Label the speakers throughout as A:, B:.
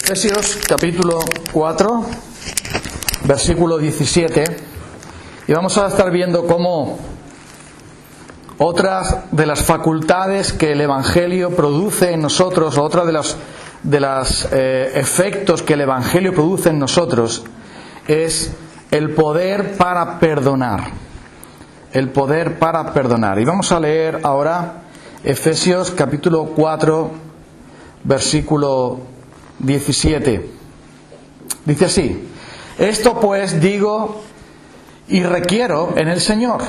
A: Efesios capítulo 4, versículo 17, y vamos a estar viendo cómo otras de las facultades que el Evangelio produce en nosotros, o otra de los efectos que el Evangelio produce en nosotros, es el poder para perdonar. El poder para perdonar. Y vamos a leer ahora Efesios capítulo 4, versículo 17. Dice así: esto pues digo y requiero en el Señor,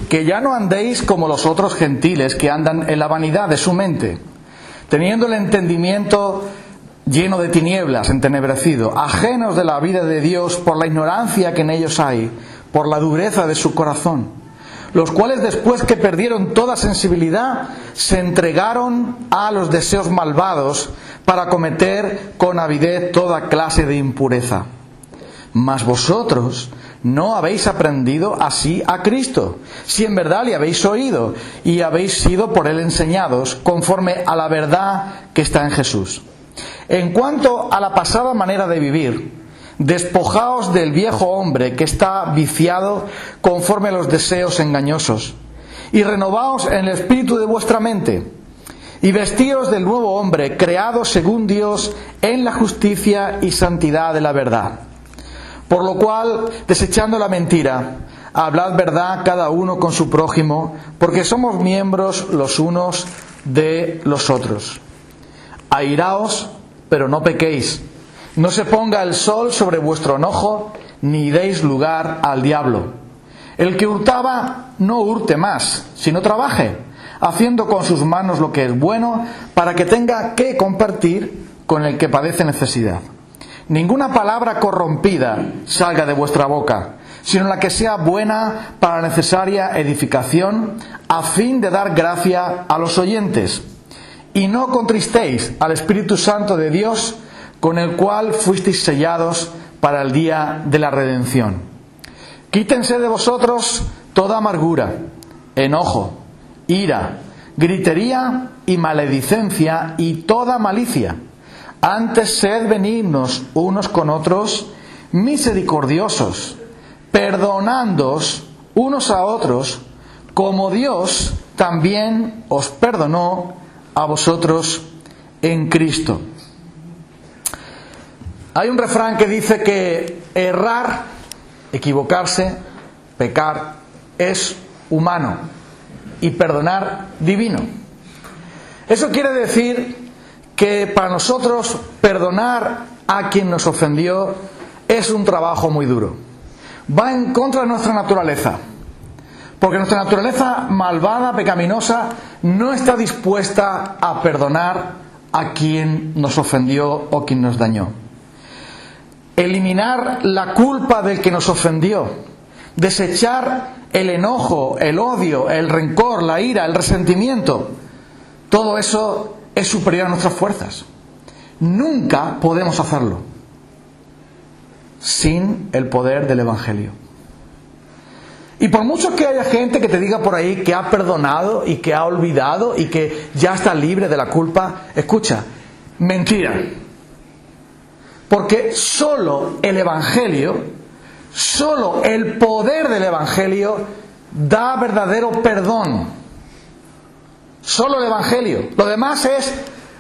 A: que ya no andéis como los otros gentiles que andan en la vanidad de su mente, teniendo el entendimiento lleno de tinieblas, entenebrecido, ajenos de la vida de Dios por la ignorancia que en ellos hay, por la dureza de su corazón, los cuales después que perdieron toda sensibilidad, se entregaron a los deseos malvados para cometer con avidez toda clase de impureza. Mas vosotros no habéis aprendido así a Cristo, si en verdad le habéis oído y habéis sido por él enseñados, conforme a la verdad que está en Jesús. En cuanto a la pasada manera de vivir, despojaos del viejo hombre que está viciado conforme a los deseos engañosos, y renovaos en el espíritu de vuestra mente, y vestíos del nuevo hombre, creado según Dios en la justicia y santidad de la verdad. Por lo cual, desechando la mentira, hablad verdad cada uno con su prójimo, porque somos miembros los unos de los otros. Airaos, pero no pequéis. No se ponga el sol sobre vuestro enojo, ni deis lugar al diablo. El que hurtaba, no hurte más, sino trabaje, haciendo con sus manos lo que es bueno, para que tenga que compartir con el que padece necesidad. Ninguna palabra corrompida salga de vuestra boca, sino la que sea buena para la necesaria edificación, a fin de dar gracia a los oyentes. Y no contristéis al Espíritu Santo de Dios, con el cual fuisteis sellados para el día de la redención. Quítense de vosotros toda amargura, enojo, ira, gritería y maledicencia y toda malicia. Antes sed benignos unos con otros, misericordiosos, perdonándoos unos a otros, como Dios también os perdonó a vosotros en Cristo. Hay un refrán que dice que errar, equivocarse, pecar, es humano y perdonar divino. Eso quiere decir que para nosotros perdonar a quien nos ofendió es un trabajo muy duro. Va en contra de nuestra naturaleza, porque nuestra naturaleza malvada, pecaminosa, no está dispuesta a perdonar a quien nos ofendió o quien nos dañó. Eliminar la culpa del que nos ofendió, desechar el enojo, el odio, el rencor, la ira, el resentimiento, todo eso es superior a nuestras fuerzas. Nunca podemos hacerlo sin el poder del Evangelio. Y por mucho que haya gente que te diga por ahí que ha perdonado y que ha olvidado y que ya está libre de la culpa, escucha, mentira. Porque solo el Evangelio, solo el poder del Evangelio da verdadero perdón. Solo el Evangelio. Lo demás es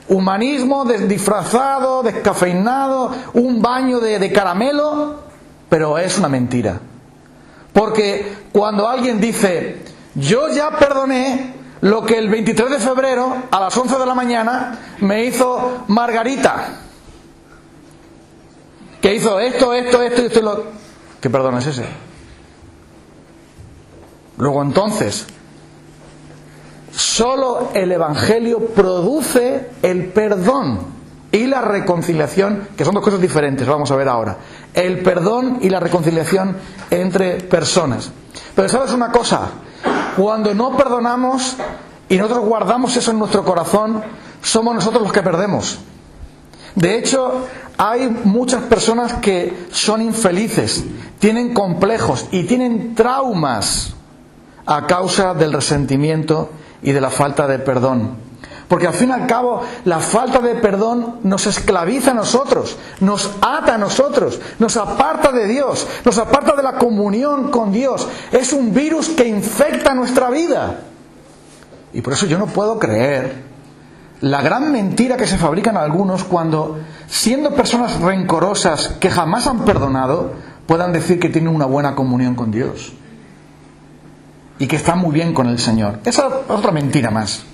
A: humanismo disfrazado, descafeinado, un baño de caramelo, pero es una mentira. Porque cuando alguien dice, yo ya perdoné lo que el 23 de febrero a las 11 de la mañana me hizo Margarita, que hizo esto y lo... ¿Qué perdón es ese? Luego entonces, solo el Evangelio produce el perdón y la reconciliación, que son dos cosas diferentes, vamos a ver ahora. El perdón y la reconciliación entre personas. Pero ¿sabes una cosa? Cuando no perdonamos y nosotros guardamos eso en nuestro corazón, somos nosotros los que perdemos. De hecho, hay muchas personas que son infelices, tienen complejos y tienen traumas a causa del resentimiento y de la falta de perdón. Porque al fin y al cabo la falta de perdón nos esclaviza a nosotros, nos ata a nosotros, nos aparta de Dios, nos aparta de la comunión con Dios. Es un virus que infecta nuestra vida. Y por eso yo no puedo creer la gran mentira que se fabrican algunos cuando, siendo personas rencorosas que jamás han perdonado, puedan decir que tienen una buena comunión con Dios y que están muy bien con el Señor. Esa es otra mentira más.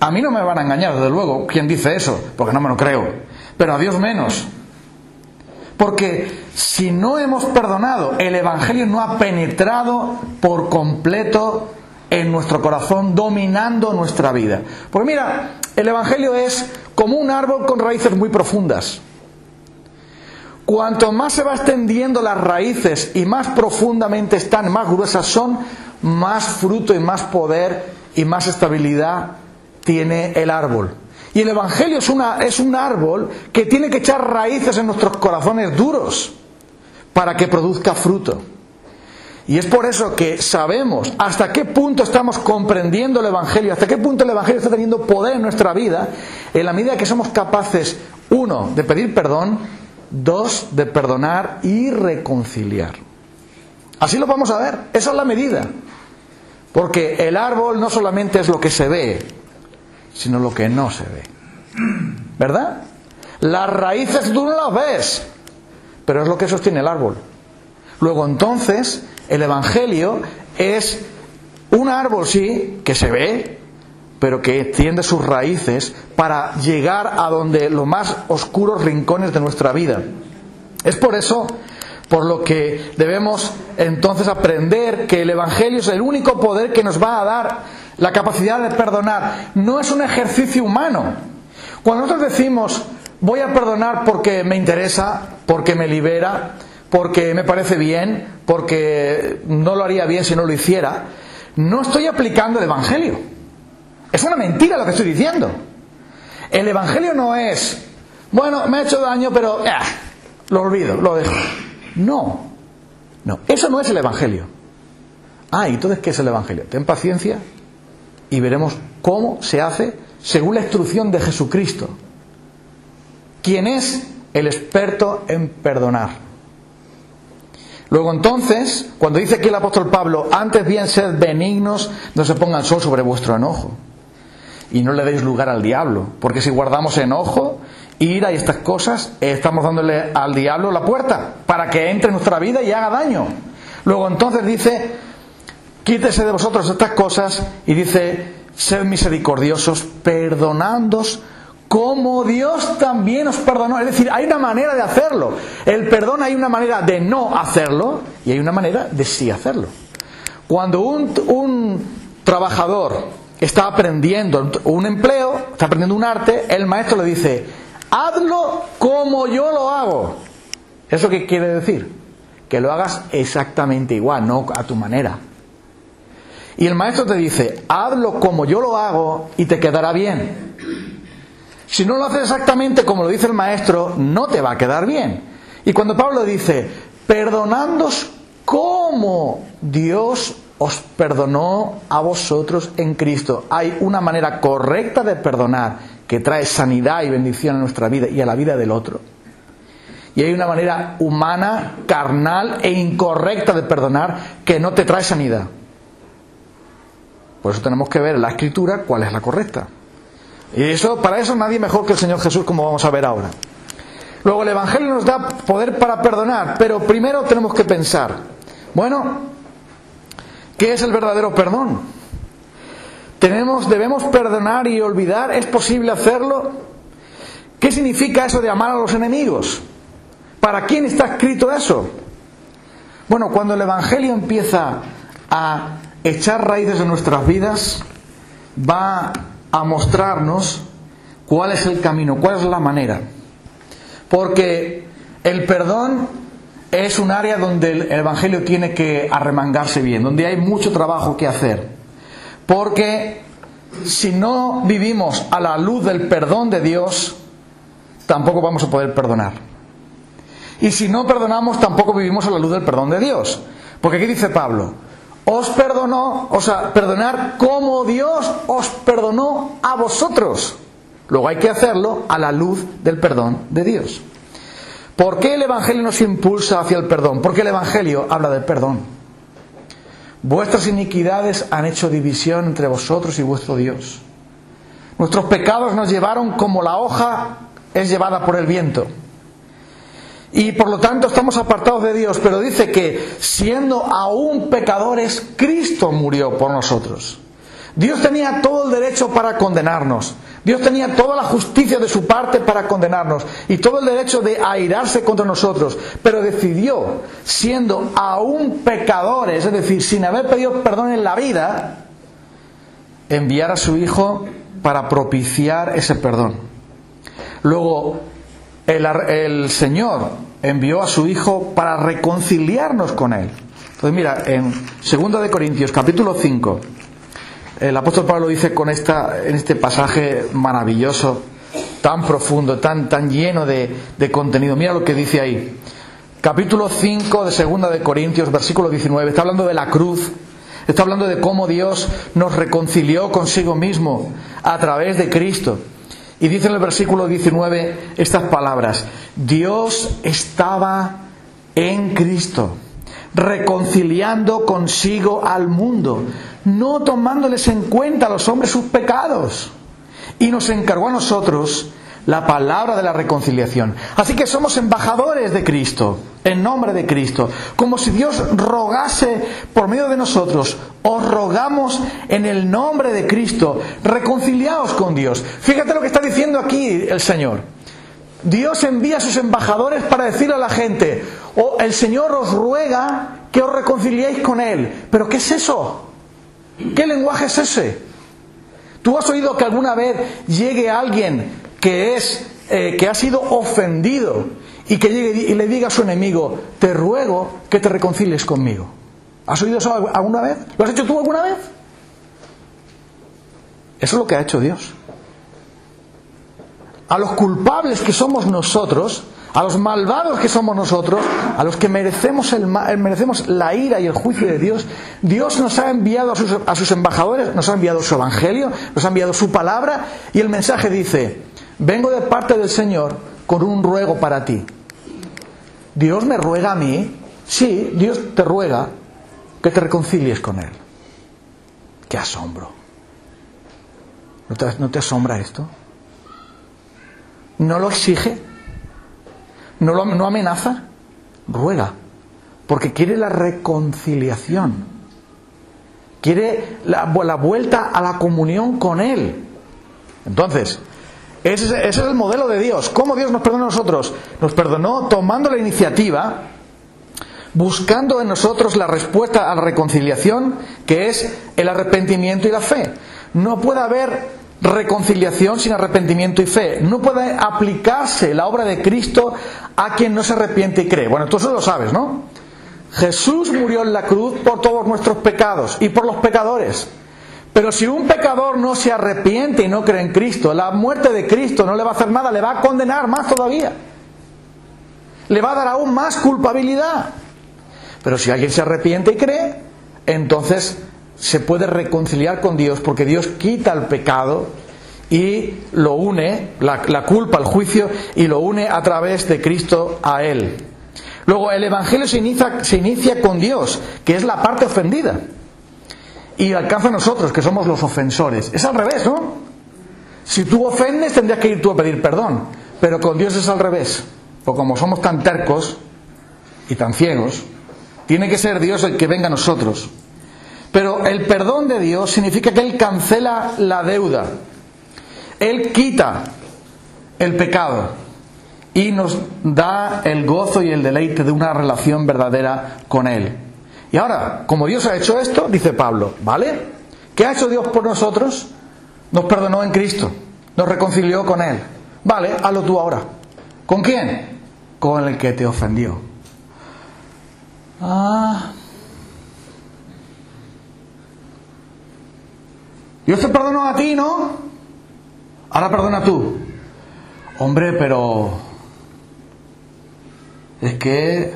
A: A mí no me van a engañar, desde luego, quien dice eso, porque no me lo creo. Pero a Dios menos. Porque si no hemos perdonado, el Evangelio no ha penetrado por completo en nuestro corazón, dominando nuestra vida. Porque mira, el Evangelio es como un árbol con raíces muy profundas. Cuanto más se va extendiendo las raíces y más profundamente están, más gruesas son, más fruto y más poder y más estabilidad tiene el árbol. Y el Evangelio es un árbol que tiene que echar raíces en nuestros corazones duros para que produzca fruto. Y es por eso que sabemos hasta qué punto estamos comprendiendo el Evangelio, hasta qué punto el Evangelio está teniendo poder en nuestra vida, en la medida que somos capaces, 1, de pedir perdón, 2, de perdonar y reconciliar. Así lo vamos a ver, esa es la medida. Porque el árbol no solamente es lo que se ve, sino lo que no se ve. ¿Verdad? Las raíces tú no las ves, pero es lo que sostiene el árbol. Luego entonces, el Evangelio es un árbol, sí, que se ve, pero que extiende sus raíces para llegar a donde los más oscuros rincones de nuestra vida. Es por eso por lo que debemos entonces aprender que el Evangelio es el único poder que nos va a dar la capacidad de perdonar. No es un ejercicio humano. Cuando nosotros decimos voy a perdonar porque me interesa, porque me libera, porque me parece bien, porque no lo haría bien si no lo hiciera, no estoy aplicando el Evangelio. Es una mentira lo que estoy diciendo. El Evangelio no es, bueno, me ha hecho daño, pero lo olvido, lo dejo. No, eso no es el Evangelio. Entonces, ¿qué es el Evangelio? Ten paciencia y veremos cómo se hace según la instrucción de Jesucristo, quien es el experto en perdonar. Luego entonces, cuando dice aquí el apóstol Pablo, antes bien sed benignos, no se ponga el sol sobre vuestro enojo, y no le deis lugar al diablo, porque si guardamos enojo, ira y estas cosas, estamos dándole al diablo la puerta para que entre en nuestra vida y haga daño. Luego entonces dice, quítese de vosotros estas cosas, y dice, sed misericordiosos, perdonándoos como Dios también os perdonó. Es decir, hay una manera de hacerlo. El perdón, hay una manera de no hacerlo y hay una manera de sí hacerlo. Cuando un trabajador está aprendiendo un empleo, está aprendiendo un arte, el maestro le dice, hazlo como yo lo hago. ¿Eso qué quiere decir? Que lo hagas exactamente igual, no a tu manera. Y el maestro te dice, hazlo como yo lo hago y te quedará bien. Si no lo haces exactamente como lo dice el maestro, no te va a quedar bien. Y cuando Pablo dice, perdonándoos como Dios os perdonó a vosotros en Cristo, hay una manera correcta de perdonar que trae sanidad y bendición a nuestra vida y a la vida del otro. Y hay una manera humana, carnal e incorrecta de perdonar que no te trae sanidad. Por eso tenemos que ver en la Escritura cuál es la correcta. Y para eso nadie mejor que el Señor Jesús, como vamos a ver ahora. Luego el Evangelio nos da poder para perdonar, pero primero tenemos que pensar, bueno, ¿qué es el verdadero perdón? ¿Debemos perdonar y olvidar? ¿Es posible hacerlo? ¿Qué significa eso de amar a los enemigos? ¿Para quién está escrito eso? Bueno, cuando el Evangelio empieza a echar raíces en nuestras vidas, va a mostrarnos cuál es el camino, cuál es la manera. Porque el perdón es un área donde el Evangelio tiene que arremangarse bien, donde hay mucho trabajo que hacer. Porque si no vivimos a la luz del perdón de Dios, tampoco vamos a poder perdonar. Y si no perdonamos, tampoco vivimos a la luz del perdón de Dios. Porque aquí dice Pablo, os perdonó, o sea, perdonar como Dios os perdonó a vosotros. Luego hay que hacerlo a la luz del perdón de Dios. ¿Por qué el Evangelio nos impulsa hacia el perdón? Porque el Evangelio habla del perdón. Vuestras iniquidades han hecho división entre vosotros y vuestro Dios. Nuestros pecados nos llevaron como la hoja es llevada por el viento. Y por lo tanto estamos apartados de Dios, pero dice que siendo aún pecadores, Cristo murió por nosotros. Dios tenía todo el derecho para condenarnos. Dios tenía toda la justicia de su parte para condenarnos y todo el derecho de airarse contra nosotros, pero decidió, siendo aún pecadores, es decir, sin haber pedido perdón en la vida, enviar a su Hijo para propiciar ese perdón. Luego, el Señor envió a su Hijo para reconciliarnos con Él. Entonces mira, en 2 Corintios capítulo 5, el apóstol Pablo dice en este pasaje maravilloso, tan profundo, tan lleno de contenido. Mira lo que dice ahí. Capítulo 5 de 2 Corintios, versículo 19. Está hablando de la cruz. Está hablando de cómo Dios nos reconcilió consigo mismo a través de Cristo. Y dice en el versículo 19 estas palabras: Dios estaba en Cristo, reconciliando consigo al mundo, no tomándoles en cuenta a los hombres sus pecados, y nos encargó a nosotros la palabra de la reconciliación. Así que somos embajadores de Cristo, en nombre de Cristo, como si Dios rogase por medio de nosotros. Os rogamos en el nombre de Cristo, reconciliaos con Dios. Fíjate lo que está diciendo aquí el Señor. Dios envía a sus embajadores para decirle a la gente: el Señor os ruega que os reconciliéis con Él. ¿Pero qué es eso? ¿Qué lenguaje es ese? ¿Tú has oído que alguna vez llegue alguien que ha sido ofendido y que llegue y le diga a su enemigo: te ruego que te reconcilies conmigo? ¿Has oído eso alguna vez? ¿Lo has hecho tú alguna vez? Eso es lo que ha hecho Dios. A los culpables que somos nosotros, a los malvados que somos nosotros, a los que merecemos merecemos la ira y el juicio de Dios, Dios nos ha enviado a sus embajadores, nos ha enviado su evangelio, nos ha enviado su palabra, y el mensaje dice: vengo de parte del Señor con un ruego para ti. ¿Dios me ruega a mí? Sí, Dios te ruega que te reconcilies con Él. ¡Qué asombro! ¿No te asombra esto? ¿No lo exige? ¿No amenaza? Ruega, porque quiere la reconciliación. Quiere la vuelta a la comunión con Él. Entonces, ese es el modelo de Dios. ¿Cómo Dios nos perdona a nosotros? Nos perdonó tomando la iniciativa, buscando en nosotros la respuesta a la reconciliación, que es el arrepentimiento y la fe. No puede haber reconciliación sin arrepentimiento y fe. No puede aplicarse la obra de Cristo a quien no se arrepiente y cree. Bueno, tú eso lo sabes, ¿no? Jesús murió en la cruz por todos nuestros pecados y por los pecadores. Pero si un pecador no se arrepiente y no cree en Cristo, la muerte de Cristo no le va a hacer nada, le va a condenar más todavía. Le va a dar aún más culpabilidad. Pero si alguien se arrepiente y cree, entonces se puede reconciliar con Dios, porque Dios quita el pecado y lo une, la culpa, el juicio, y lo une a través de Cristo a Él. Luego el Evangelio se inicia con Dios, que es la parte ofendida, y alcanza a nosotros, que somos los ofensores. Es al revés, ¿no? Si tú ofendes, tendrías que ir tú a pedir perdón, pero con Dios es al revés. Porque como somos tan tercos y tan ciegos, tiene que ser Dios el que venga a nosotros. Pero el perdón de Dios significa que Él cancela la deuda. Él quita el pecado y nos da el gozo y el deleite de una relación verdadera con Él. Y ahora, como Dios ha hecho esto, dice Pablo, ¿vale? ¿Qué ha hecho Dios por nosotros? Nos perdonó en Cristo, nos reconcilió con Él. Vale, hazlo tú ahora. ¿Con quién? Con el que te ofendió. Dios te perdonó a ti, ¿no? Ahora perdona tú. Hombre, pero es que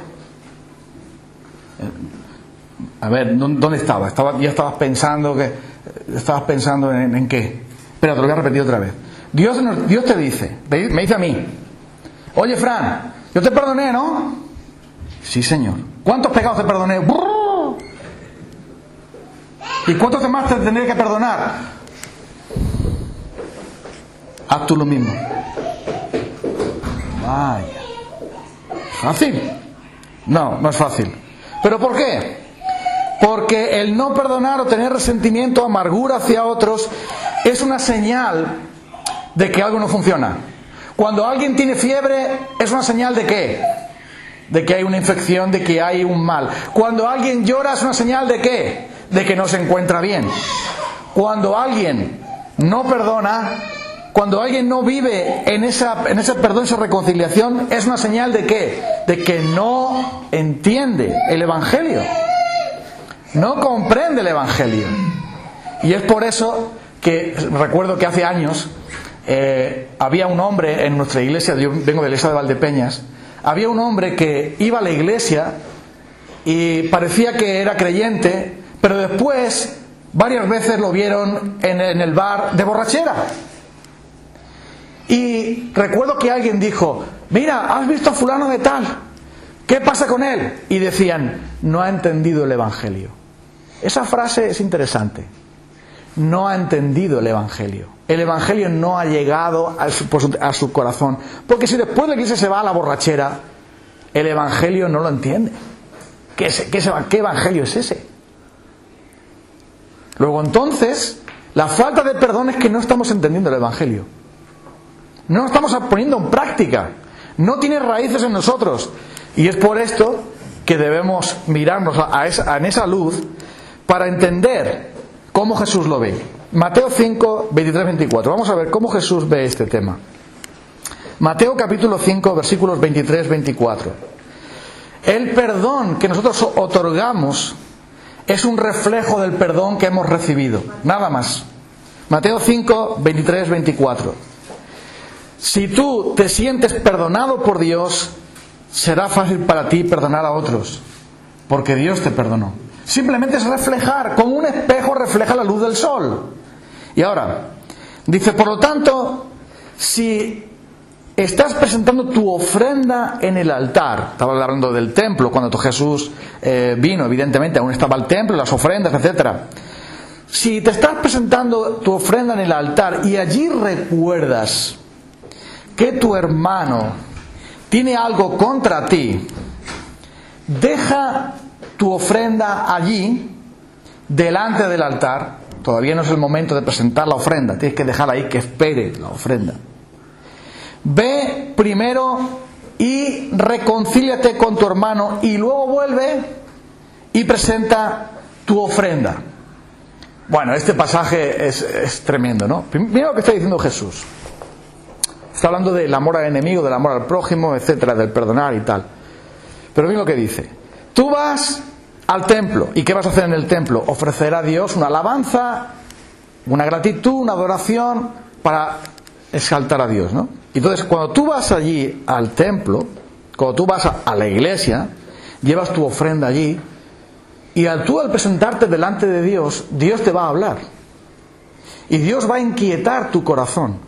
A: A ver, ¿dónde estabas? Ya estabas pensando en qué. Espera, te lo voy a repetir otra vez. Dios te dice, me dice a mí: oye, Fran, yo te perdoné, ¿no? Sí, Señor. ¿Cuántos pecados te perdoné? ¡Brrr! ¿Y cuántos demás te tendré que perdonar? Haz tú lo mismo. Vaya. ¿Fácil? No, no es fácil. ¿Pero por qué? Porque el no perdonar o tener resentimiento, amargura hacia otros, es una señal de que algo no funciona. Cuando alguien tiene fiebre, ¿es una señal de qué? De que hay una infección, de que hay un mal. Cuando alguien llora, ¿es una señal de qué? De que no se encuentra bien. Cuando alguien no perdona, cuando alguien no vive en ese perdón, esa reconciliación, ¿es una señal de qué? De que no entiende el Evangelio. No comprende el Evangelio. Y es por eso que recuerdo que hace años había un hombre en nuestra iglesia, yo vengo de la iglesia de Valdepeñas, había un hombre que iba a la iglesia y parecía que era creyente, pero después varias veces lo vieron en el bar de borrachera. Y recuerdo que alguien dijo: mira, ¿has visto a fulano de tal? ¿Qué pasa con él? Y decían: no ha entendido el Evangelio. Esa frase es interesante. No ha entendido el Evangelio. El Evangelio no ha llegado a su corazón. Porque si después de la iglesia se va a la borrachera, el Evangelio no lo entiende. ¿Qué Evangelio es ese? Luego entonces, la falta de perdón es que no estamos entendiendo el Evangelio. No lo estamos poniendo en práctica. No tiene raíces en nosotros. Y es por esto que debemos mirarnos en esa luz para entender cómo Jesús lo ve. Mateo 5, 23, 24. Vamos a ver cómo Jesús ve este tema. Mateo capítulo 5, versículos 23, 24. El perdón que nosotros otorgamos es un reflejo del perdón que hemos recibido. Nada más. Mateo 5, 23, 24. Si tú te sientes perdonado por Dios, será fácil para ti perdonar a otros, porque Dios te perdonó. Simplemente es reflejar, como un espejo refleja la luz del sol. Y ahora, dice, por lo tanto, si estás presentando tu ofrenda en el altar, estaba hablando del templo, cuando Jesús vino, evidentemente, aún estaba el templo, las ofrendas, etcétera. Si te estás presentando tu ofrenda en el altar y allí recuerdas que tu hermano tiene algo contra ti, deja tu ofrenda allí, delante del altar. Todavía no es el momento de presentar la ofrenda, tienes que dejarla ahí que espere la ofrenda. Ve primero y reconcíliate con tu hermano y luego vuelve y presenta tu ofrenda. Bueno, este pasaje es tremendo, ¿no? Mira lo que está diciendo Jesús. Está hablando del amor al enemigo, del amor al prójimo, etcétera, del perdonar y tal. Pero mira lo que dice. Tú vas al templo. ¿Y qué vas a hacer en el templo? Ofrecer a Dios una alabanza, una gratitud, una adoración para exaltar a Dios, ¿no? Entonces, cuando tú vas allí al templo, cuando tú vas a la iglesia, llevas tu ofrenda allí, y al presentarte delante de Dios, Dios te va a hablar. Y Dios va a inquietar tu corazón.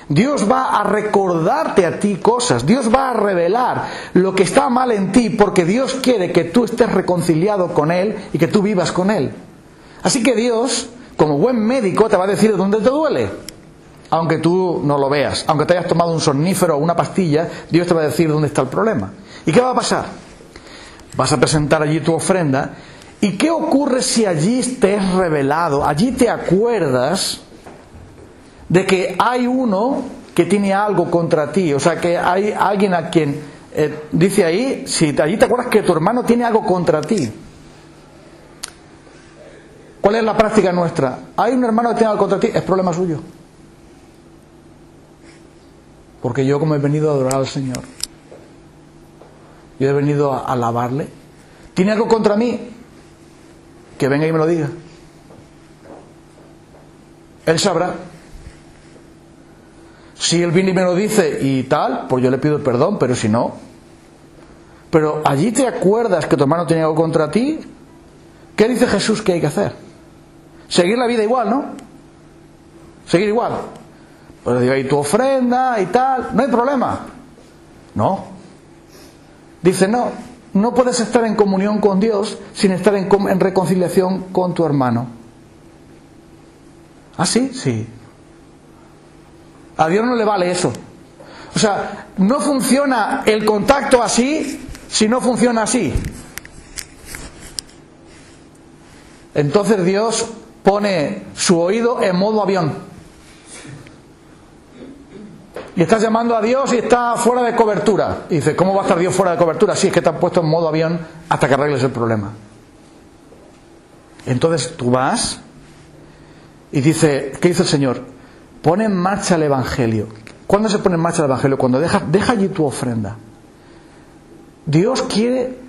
A: Dios va a recordarte a ti cosas. Dios va a revelar lo que está mal en ti, porque Dios quiere que tú estés reconciliado con Él y que tú vivas con Él. Así que Dios, como buen médico, te va a decir dónde te duele. Aunque tú no lo veas, aunque te hayas tomado un somnífero o una pastilla, Dios te va a decir dónde está el problema. ¿Y qué va a pasar? Vas a presentar allí tu ofrenda. ¿Y qué ocurre si allí te es revelado, allí te acuerdas de que hay uno que tiene algo contra ti? O sea, que hay alguien a quien dice ahí, si allí te acuerdas que tu hermano tiene algo contra ti. ¿Cuál es la práctica nuestra? Hay un hermano que tiene algo contra ti, es problema suyo. Porque yo, como he venido a adorar al Señor, yo he venido a alabarle, ¿tiene algo contra mí? Que venga y me lo diga. Él sabrá. Si él viene y me lo dice y tal, pues yo le pido perdón, pero si no. Pero allí te acuerdas que tu hermano tiene algo contra ti. ¿Qué dice Jesús que hay que hacer? Seguir la vida igual, ¿no? Seguir igual. Pues digo, ahí tu ofrenda y tal, no hay problema. No. Dice, no puedes estar en comunión con Dios sin estar en reconciliación con tu hermano. ¿Ah, sí? Sí. A Dios no le vale eso. O sea, no funciona el contacto así si no funciona así. Entonces Dios pone su oído en modo avión. Y estás llamando a Dios y está fuera de cobertura. Y dice, ¿cómo va a estar Dios fuera de cobertura? Sí, es que te han puesto en modo avión hasta que arregles el problema. Entonces tú vas y dice, ¿qué dice el Señor? Pone en marcha el Evangelio. ¿Cuándo se pone en marcha el Evangelio? Cuando deja allí tu ofrenda. Dios quiere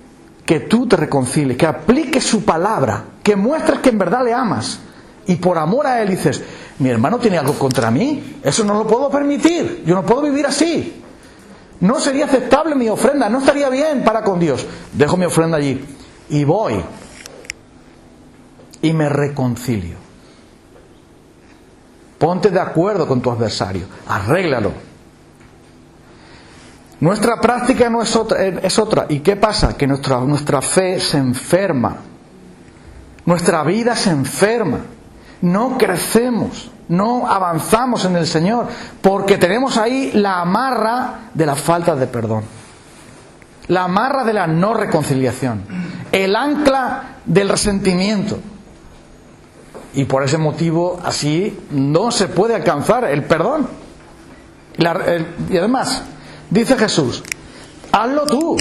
A: que tú te reconcilies, que apliques su palabra, que muestres que en verdad le amas. Y por amor a Él dices, mi hermano tiene algo contra mí, eso no lo puedo permitir, yo no puedo vivir así. No sería aceptable mi ofrenda, no estaría bien para con Dios. Dejo mi ofrenda allí y voy y me reconcilio. Ponte de acuerdo con tu adversario, arréglalo. Nuestra práctica no es otra. ¿Y qué pasa? Que nuestra fe se enferma. Nuestra vida se enferma. No crecemos, no avanzamos en el Señor, porque tenemos ahí la amarra de la falta de perdón. La amarra de la no reconciliación. El ancla del resentimiento. Y por ese motivo así no se puede alcanzar el perdón. Y además, dice Jesús, hazlo tú.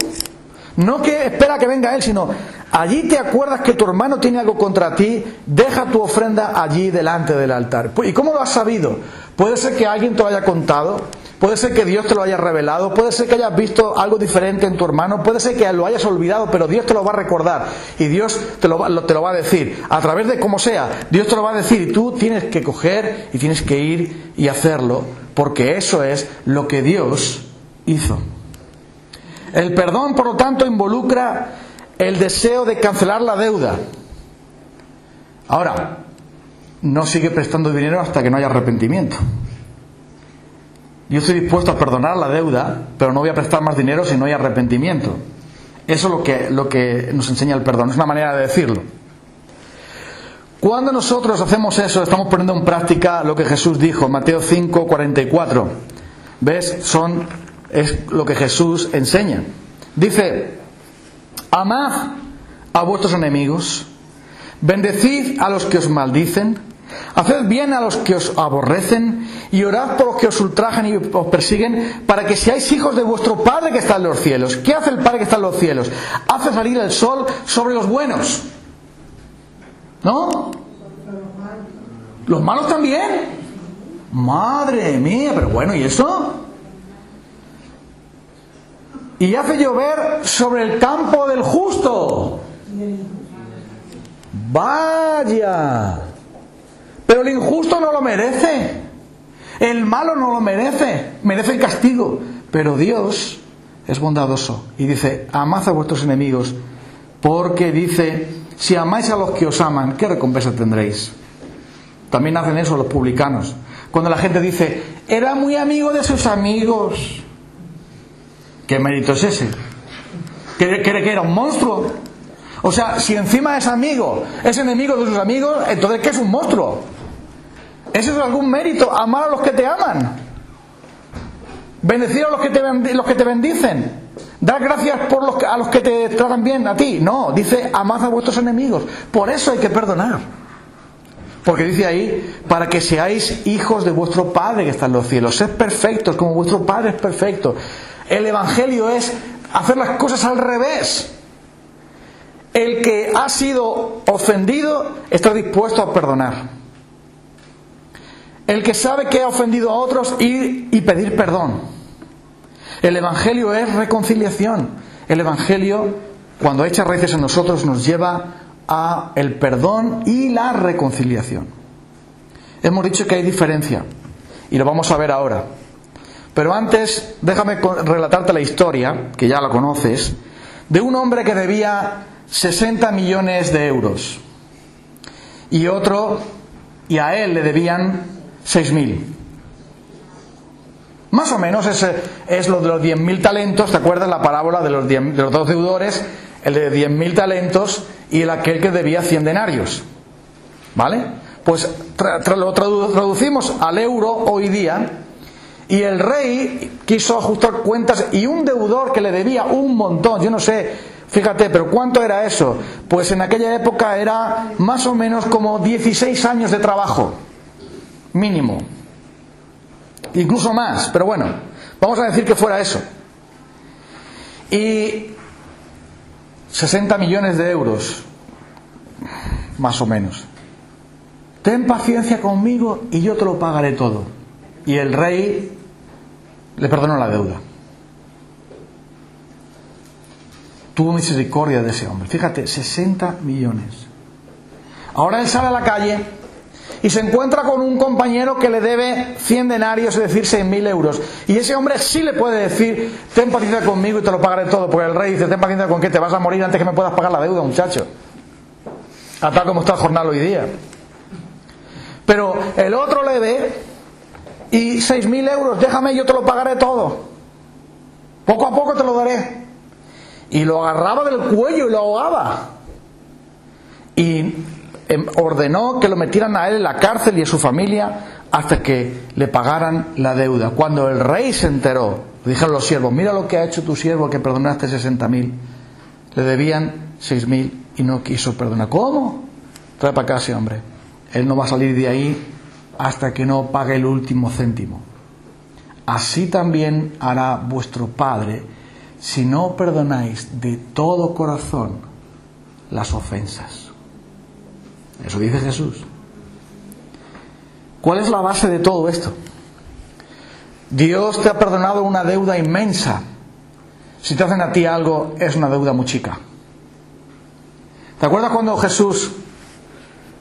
A: No que espera que venga Él, sino allí te acuerdas que tu hermano tiene algo contra ti, deja tu ofrenda allí delante del altar. ¿Y cómo lo has sabido? Puede ser que alguien te lo haya contado, puede ser que Dios te lo haya revelado, puede ser que hayas visto algo diferente en tu hermano, puede ser que lo hayas olvidado, pero Dios te lo va a recordar y Dios te lo va a decir. A través de como sea, Dios te lo va a decir y tú tienes que coger y tienes que ir y hacerlo, porque eso es lo que Dios hizo. El perdón, por lo tanto, involucra el deseo de cancelar la deuda. Ahora, no sigue prestando dinero hasta que no haya arrepentimiento. Yo estoy dispuesto a perdonar la deuda, pero no voy a prestar más dinero si no hay arrepentimiento. Eso es lo que nos enseña el perdón, es una manera de decirlo. Cuando nosotros hacemos eso, estamos poniendo en práctica lo que Jesús dijo, Mateo 5:44. ¿Ves? Es lo que Jesús enseña. Dice, amad a vuestros enemigos, bendecid a los que os maldicen, haced bien a los que os aborrecen y orad por los que os ultrajan y os persiguen, para que seáis hijos de vuestro Padre que está en los cielos. ¿Qué hace el Padre que está en los cielos? Hace salir el sol sobre los buenos. ¿No? ¿Los malos también? Madre mía, pero bueno, ¿y eso? Y hace llover sobre el campo del justo. Vaya. Pero el injusto no lo merece. El malo no lo merece. Merece el castigo. Pero Dios es bondadoso. Y dice, amad a vuestros enemigos. Porque dice, si amáis a los que os aman, ¿qué recompensa tendréis? También hacen eso los publicanos. Cuando la gente dice, era muy amigo de sus amigos. ¿Qué mérito es ese? ¿Que era un monstruo? O sea, si encima es amigo, es enemigo de sus amigos, entonces ¿qué es un monstruo? ¿Eso es algún mérito? Amar a los que te aman. Bendecir a los que te bendicen. Dar gracias a los que te tratan bien a ti. No, dice amad a vuestros enemigos. Por eso hay que perdonar. Porque dice ahí, para que seáis hijos de vuestro Padre que está en los cielos. Sed perfectos como vuestro Padre es perfecto. El Evangelio es hacer las cosas al revés. El que ha sido ofendido está dispuesto a perdonar. El que sabe que ha ofendido a otros, ir y pedir perdón. El Evangelio es reconciliación. El Evangelio, cuando echa raíces en nosotros, nos lleva a el perdón y la reconciliación. Hemos dicho que hay diferencia y lo vamos a ver ahora. Pero antes, déjame relatarte la historia, que ya la conoces, de un hombre que debía 60 millones de euros. Y a él le debían 6.000. Más o menos es lo de los 10.000 talentos. ¿Te acuerdas la parábola de los dos deudores? El de 10.000 talentos y aquel que debía 100 denarios. ¿Vale? Pues lo traducimos al euro hoy día, y el rey quiso ajustar cuentas, y un deudor que le debía un montón, yo no sé, fíjate, pero ¿cuánto era eso? Pues en aquella época era más o menos como 16 años de trabajo, mínimo. Incluso más, pero bueno, vamos a decir que fuera eso. Y 60 millones de euros, más o menos. Ten paciencia conmigo y yo te lo pagaré todo. Y el rey le perdonó la deuda. Tuvo misericordia de ese hombre. Fíjate, 60 millones. Ahora él sale a la calle y se encuentra con un compañero que le debe 100 denarios, es decir, 6.000 euros. Y ese hombre sí le puede decir: ten paciencia conmigo y te lo pagaré todo. Porque el rey dice: ten paciencia con que te vas a morir antes que me puedas pagar la deuda, muchacho. A tal como está el jornal hoy día. Pero el otro le ve y 6.000 euros, déjame, yo te lo pagaré todo. Poco a poco te lo daré. Y lo agarraba del cuello y lo ahogaba. Y ordenó que lo metieran a él en la cárcel y a su familia hasta que le pagaran la deuda. Cuando el rey se enteró, le dijeron los siervos: mira lo que ha hecho tu siervo, que perdonaste 60.000. Le debían 6.000 y no quiso perdonar. ¿Cómo? Trae para acá ese hombre. Él no va a salir de ahí hasta que no pague el último céntimo. Así también hará vuestro Padre si no perdonáis de todo corazón las ofensas. Eso dice Jesús. ¿Cuál es la base de todo esto? Dios te ha perdonado una deuda inmensa. Si te hacen a ti algo, es una deuda muy chica. ¿Te acuerdas cuando Jesús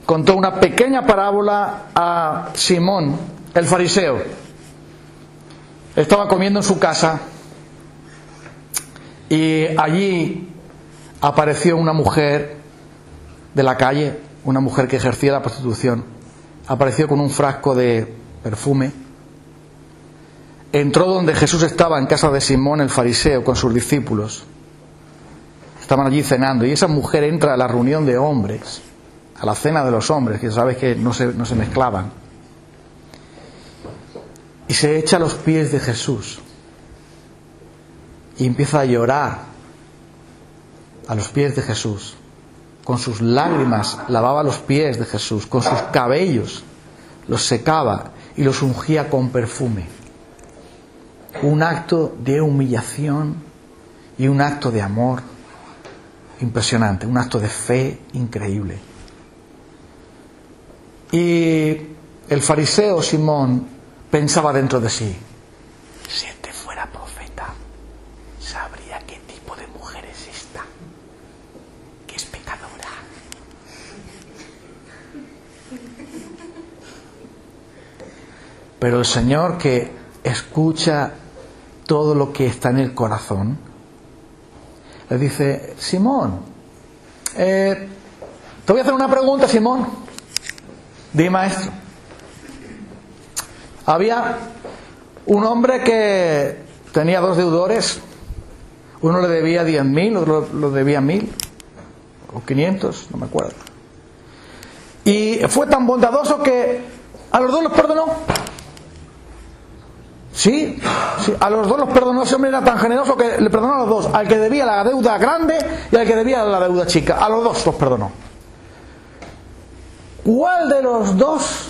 A: contó una pequeña parábola a Simón, el fariseo? Estaba comiendo en su casa y allí apareció una mujer de la calle, una mujer que ejercía la prostitución. Apareció con un frasco de perfume. Entró donde Jesús estaba, en casa de Simón el fariseo, con sus discípulos. Estaban allí cenando, y esa mujer entra a la reunión de hombres, a la cena de los hombres, que sabes que no se mezclaban, y se echa a los pies de Jesús y empieza a llorar a los pies de Jesús. Con sus lágrimas lavaba los pies de Jesús, con sus cabellos los secaba y los ungía con perfume. Un acto de humillación y un acto de amor impresionante, un acto de fe increíble. Y el fariseo Simón pensaba dentro de sí: si este fuera profeta, sabría qué tipo de mujer es esta, que es pecadora. Pero el Señor, que escucha todo lo que está en el corazón, le dice: Simón, te voy a hacer una pregunta, Simón. Di, maestro. Había un hombre que tenía dos deudores. Uno le debía 10.000, otro lo debía 1.000 o 500, no me acuerdo. Y fue tan bondadoso que a los dos los perdonó. Sí, a los dos los perdonó. Ese hombre era tan generoso que le perdonó a los dos: al que debía la deuda grande y al que debía la deuda chica. A los dos los perdonó. ¿Cuál de los dos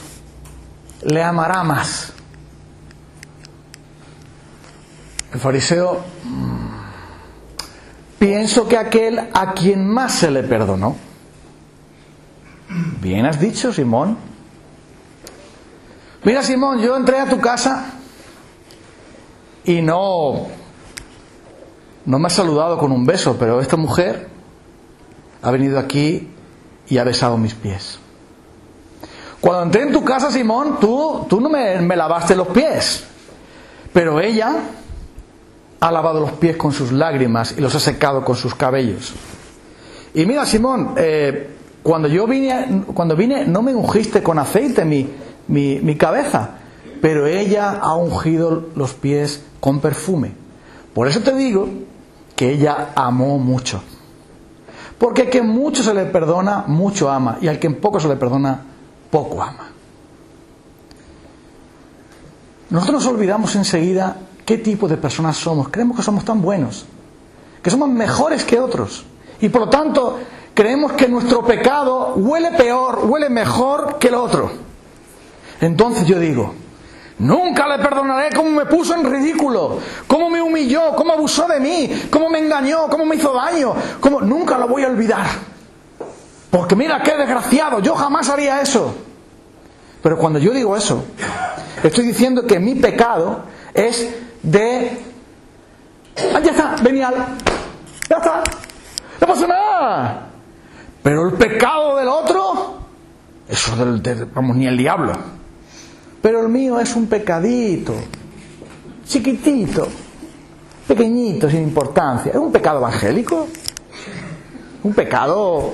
A: le amará más? El fariseo: pienso que aquel a quien más se le perdonó. Bien has dicho, Simón. Mira, Simón, yo entré a tu casa y no me has saludado con un beso, pero esta mujer ha venido aquí y ha besado mis pies. Cuando entré en tu casa, Simón, tú no me lavaste los pies, pero ella ha lavado los pies con sus lágrimas y los ha secado con sus cabellos. Y mira, Simón, cuando vine no me ungiste con aceite mi cabeza, pero ella ha ungido los pies con perfume. Por eso te digo que ella amó mucho. Porque al que mucho se le perdona, mucho ama. Y al que en poco se le perdona, poco ama. Nosotros nos olvidamos enseguida qué tipo de personas somos. Creemos que somos tan buenos, que somos mejores que otros. Y por lo tanto, creemos que nuestro pecado huele peor, huele mejor que el otro. Entonces yo digo, nunca le perdonaré cómo me puso en ridículo, cómo me humilló, cómo abusó de mí, cómo me engañó, cómo me hizo daño, nunca lo voy a olvidar. Porque mira qué desgraciado, yo jamás haría eso. Pero cuando yo digo eso, estoy diciendo que mi pecado es de... ¡Ah, ya está, venial! ¡Ya está! ¡No pasa nada! Pero el pecado del otro, eso vamos, ni el diablo. Pero el mío es un pecadito, chiquitito, pequeñito, sin importancia. ¿Es un pecado evangélico? ¿Un pecado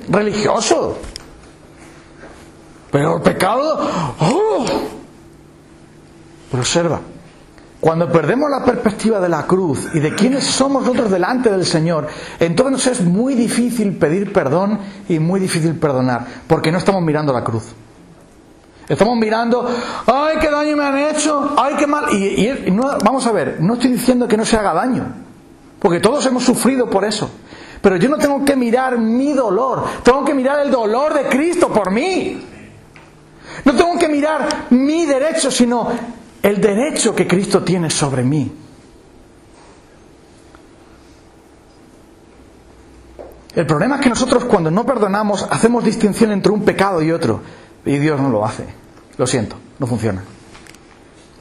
A: religioso? Pero el pecado... ¡Oh! Pero observa, cuando perdemos la perspectiva de la cruz y de quiénes somos nosotros delante del Señor, entonces nos es muy difícil pedir perdón y muy difícil perdonar, porque no estamos mirando la cruz. Estamos mirando, ¡ay, qué daño me han hecho! ¡Ay, qué mal! Y no, vamos a ver, no estoy diciendo que no se haga daño, porque todos hemos sufrido por eso. Pero yo no tengo que mirar mi dolor, tengo que mirar el dolor de Cristo por mí. No tengo que mirar mi derecho, sino el derecho que Cristo tiene sobre mí. El problema es que nosotros cuando no perdonamos hacemos distinción entre un pecado y otro. Y Dios no lo hace. Lo siento, no funciona.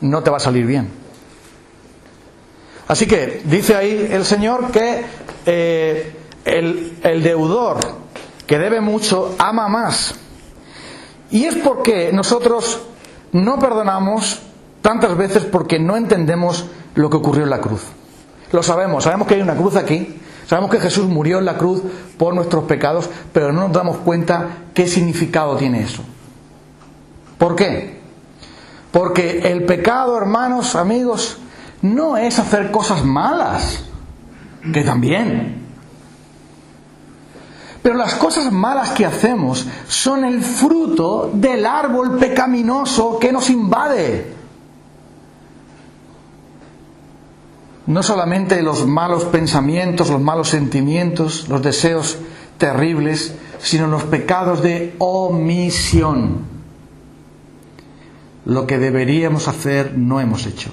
A: No te va a salir bien. Así que dice ahí el Señor que el deudor que debe mucho ama más. Y es porque nosotros no perdonamos tantas veces porque no entendemos lo que ocurrió en la cruz. Lo sabemos que hay una cruz aquí, sabemos que Jesús murió en la cruz por nuestros pecados, pero no nos damos cuenta qué significado tiene eso. ¿Por qué? Porque el pecado, hermanos, amigos, no es hacer cosas malas, que también. Pero las cosas malas que hacemos son el fruto del árbol pecaminoso que nos invade. No solamente los malos pensamientos, los malos sentimientos, los deseos terribles, sino los pecados de omisión. Lo que deberíamos hacer no hemos hecho.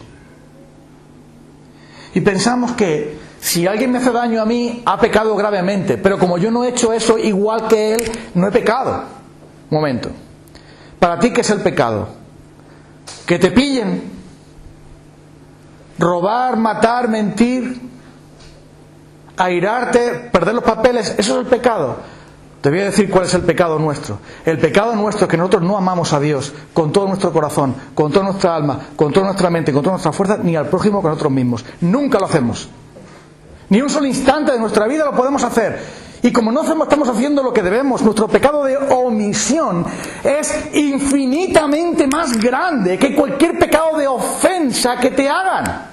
A: Y pensamos que si alguien me hace daño a mí, ha pecado gravemente, pero como yo no he hecho eso igual que él, no he pecado. Un momento. ¿Para ti qué es el pecado? Que te pillen, robar, matar, mentir, airarte, perder los papeles, eso es el pecado. Te voy a decir cuál es el pecado nuestro. El pecado nuestro es que nosotros no amamos a Dios con todo nuestro corazón, con toda nuestra alma, con toda nuestra mente, con toda nuestra fuerza, ni al prójimo con nosotros mismos. Nunca lo hacemos. Ni un solo instante de nuestra vida lo podemos hacer. Y como no estamos haciendo lo que debemos, nuestro pecado de omisión es infinitamente más grande que cualquier pecado de ofensa que te hagan.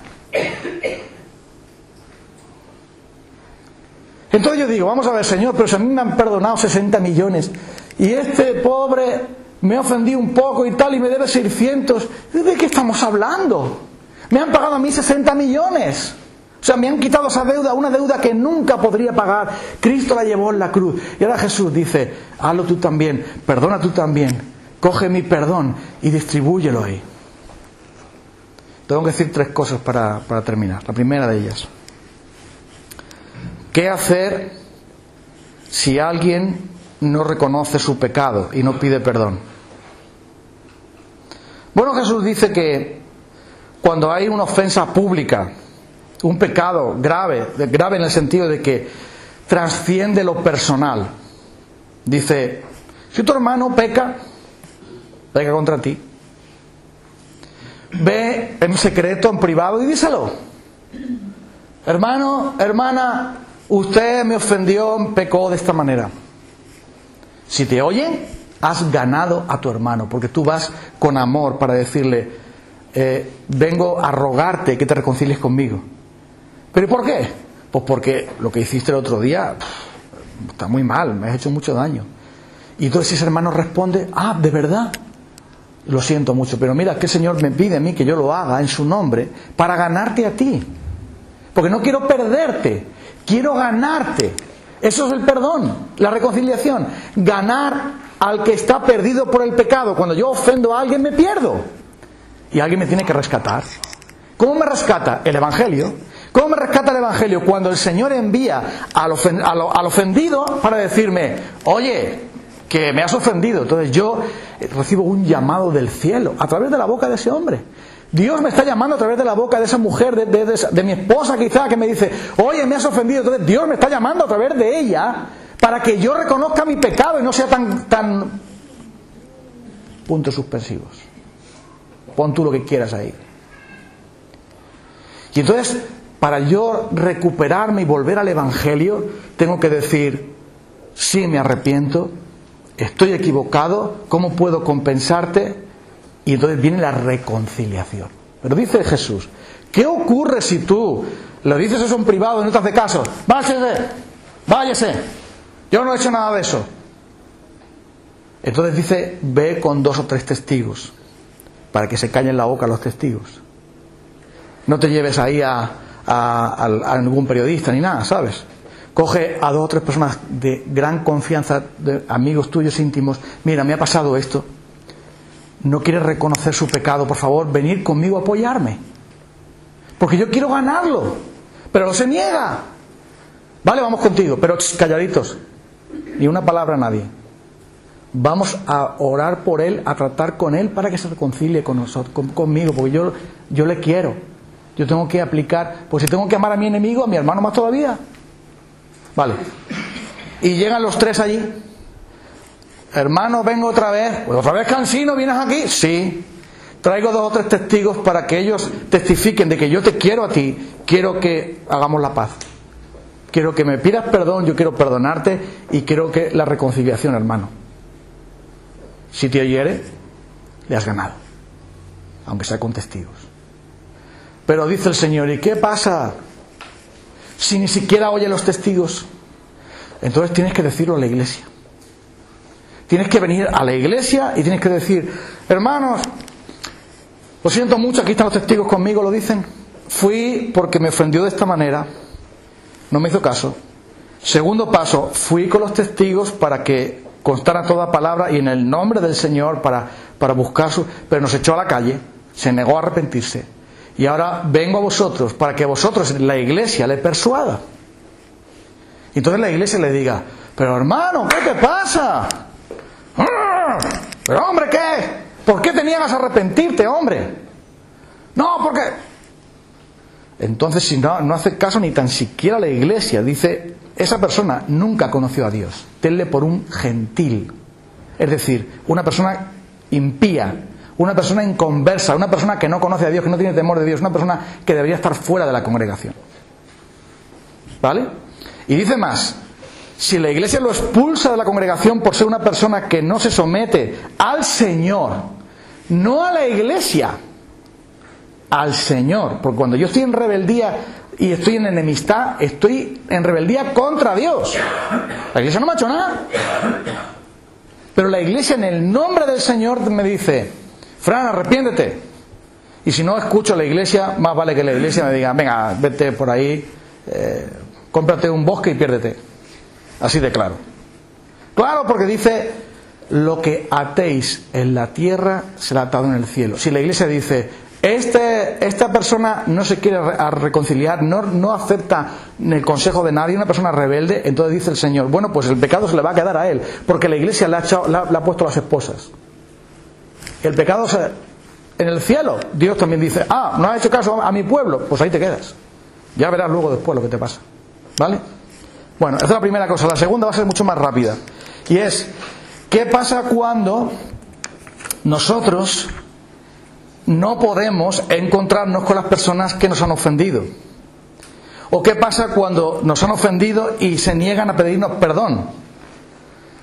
A: Entonces yo digo, vamos a ver, Señor, pero si a mí me han perdonado 60 millones y este pobre me ha ofendido un poco y tal y me debe 600, ¿de qué estamos hablando? Me han pagado a mí 60 millones. O sea, me han quitado esa deuda, una deuda que nunca podría pagar. Cristo la llevó en la cruz. Y ahora Jesús dice, hazlo tú también, perdona tú también, coge mi perdón y distribúyelo ahí. Tengo que decir 3 cosas para terminar. La primera de ellas. ¿Qué hacer si alguien no reconoce su pecado y no pide perdón? Bueno, Jesús dice que cuando hay una ofensa pública, un pecado grave en el sentido de que trasciende lo personal, dice, si tu hermano peca contra ti, ve en secreto, en privado y díselo. Hermano, hermana, usted me ofendió, pecó de esta manera. Si te oyen, has ganado a tu hermano, porque tú vas con amor para decirle, vengo a rogarte que te reconcilies conmigo. ¿Pero por qué? Pues porque lo que hiciste el otro día está muy mal, me has hecho mucho daño. Y entonces ese hermano responde, de verdad, lo siento mucho, pero mira que el Señor me pide a mí que yo lo haga en su nombre para ganarte a ti, porque no quiero perderte, quiero ganarte. Eso es el perdón, la reconciliación, ganar al que está perdido por el pecado. Cuando yo ofendo a alguien me pierdo y alguien me tiene que rescatar. ¿Cómo me rescata? El Evangelio. ¿Cómo me rescata el Evangelio? Cuando el Señor envía al ofendido para decirme, oye, que me has ofendido. Entonces yo recibo un llamado del cielo a través de la boca de ese hombre. Dios me está llamando a través de la boca de esa mujer, de mi esposa quizá, que me dice, oye, me has ofendido. Entonces Dios me está llamando a través de ella para que yo reconozca mi pecado y no sea tan puntos suspensivos. Pon tú lo que quieras ahí. Y entonces, para yo recuperarme y volver al Evangelio, tengo que decir, sí, me arrepiento, estoy equivocado, ¿cómo puedo compensarte? Y entonces viene la reconciliación. Pero dice Jesús, ¿qué ocurre si tú le dices eso en privado y no te hace caso? Váyase, yo no he hecho nada de eso. Entonces dice, ve con 2 o 3 testigos, para que se callen la boca los testigos. No te lleves ahí a ningún periodista ni nada, ¿sabes? Coge a 2 o 3 personas de gran confianza, de amigos tuyos íntimos. Mira, me ha pasado esto. No quieres reconocer su pecado, por favor, venid conmigo a apoyarme. Porque yo quiero ganarlo. Pero se niega. Vale, vamos contigo, pero calladitos. Ni una palabra a nadie. Vamos a orar por él, a tratar con él para que se reconcilie con nosotros, conmigo, porque yo le quiero. Yo tengo que aplicar, pues si tengo que amar a mi enemigo, a mi hermano más todavía. Vale. Y llegan los 3 allí. Hermano, vengo otra vez. Pues otra vez cansino, ¿vienes aquí? Sí. Traigo 2 o 3 testigos para que ellos testifiquen de que yo te quiero a ti. Quiero que hagamos la paz. Quiero que me pidas perdón, yo quiero perdonarte y quiero que la reconciliación, hermano. Si te oyere, le has ganado. Aunque sea con testigos. Pero dice el Señor, ¿y qué pasa si ni siquiera oye los testigos? Entonces tienes que decirlo a la iglesia. Tienes que venir a la iglesia y tienes que decir, hermanos, lo siento mucho, aquí están los testigos conmigo, lo dicen. Fui porque me ofendió de esta manera, no me hizo caso. Segundo paso, fui con los testigos para que constara toda palabra y en el nombre del Señor para buscar pero nos echó a la calle, se negó a arrepentirse. Y ahora vengo a vosotros para que vosotros, la iglesia, le persuada. Y entonces la iglesia le diga, pero hermano, ¿qué te pasa? Pero hombre, ¿qué? ¿Por qué te niegas a arrepentirte, hombre? No, porque... Entonces si no hace caso ni tan siquiera la iglesia, dice, esa persona nunca conoció a Dios. Tenle por un gentil. Es decir, una persona impía. Una persona inconversa, una persona que no conoce a Dios, que no tiene temor de Dios, una persona que debería estar fuera de la congregación. ¿Vale? Y dice más, si la iglesia lo expulsa de la congregación por ser una persona que no se somete al Señor, no a la iglesia, al Señor, porque cuando yo estoy en rebeldía y estoy en enemistad, estoy en rebeldía contra Dios. La iglesia no me ha hecho nada. Pero la iglesia en el nombre del Señor me dice, Fran, arrepiéntete. Y si no escucho a la iglesia, más vale que la iglesia me diga, venga, vete por ahí, cómprate un bosque y piérdete. Así de claro. Claro, porque dice, lo que atéis en la tierra será atado en el cielo. Si la iglesia dice, esta persona no se quiere reconciliar, no acepta el consejo de nadie, una persona rebelde, entonces dice el Señor, bueno, pues el pecado se le va a quedar a él, porque la iglesia le ha puesto las esposas. El pecado en el cielo, Dios también dice, no has hecho caso a mi pueblo, pues ahí te quedas. Ya verás luego después lo que te pasa. ¿Vale? Bueno, esa es la primera cosa. La segunda va a ser mucho más rápida. Y es, ¿qué pasa cuando nosotros no podemos encontrarnos con las personas que nos han ofendido? ¿O qué pasa cuando nos han ofendido y se niegan a pedirnos perdón?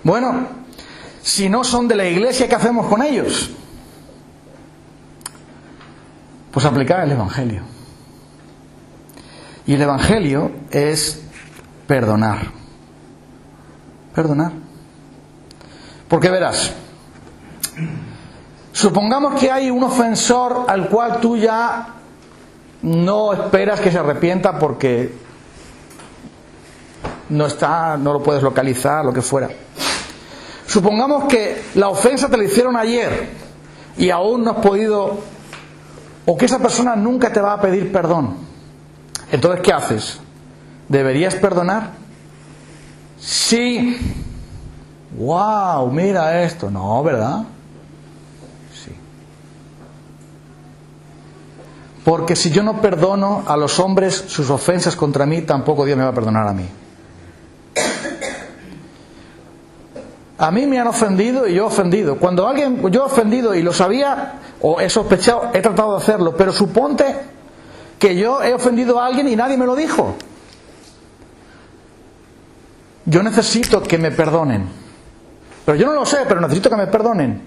A: Bueno, si no son de la iglesia, ¿qué hacemos con ellos? Pues aplicar el Evangelio. Y el Evangelio es perdonar. Perdonar. Porque verás, supongamos que hay un ofensor al cual tú ya no esperas que se arrepienta porque no lo puedes localizar, lo que fuera. Supongamos que la ofensa te la hicieron ayer y aún no has podido, o que esa persona nunca te va a pedir perdón. Entonces, ¿qué haces? ¿Deberías perdonar? Sí. ¡Wow! Mira esto. No, ¿verdad? Sí. Porque si yo no perdono a los hombres sus ofensas contra mí, tampoco Dios me va a perdonar a mí. A mí me han ofendido y yo he ofendido. Cuando yo he ofendido y lo sabía o he sospechado, he tratado de hacerlo. Pero suponte que yo he ofendido a alguien y nadie me lo dijo. Yo necesito que me perdonen. Pero yo no lo sé, pero necesito que me perdonen.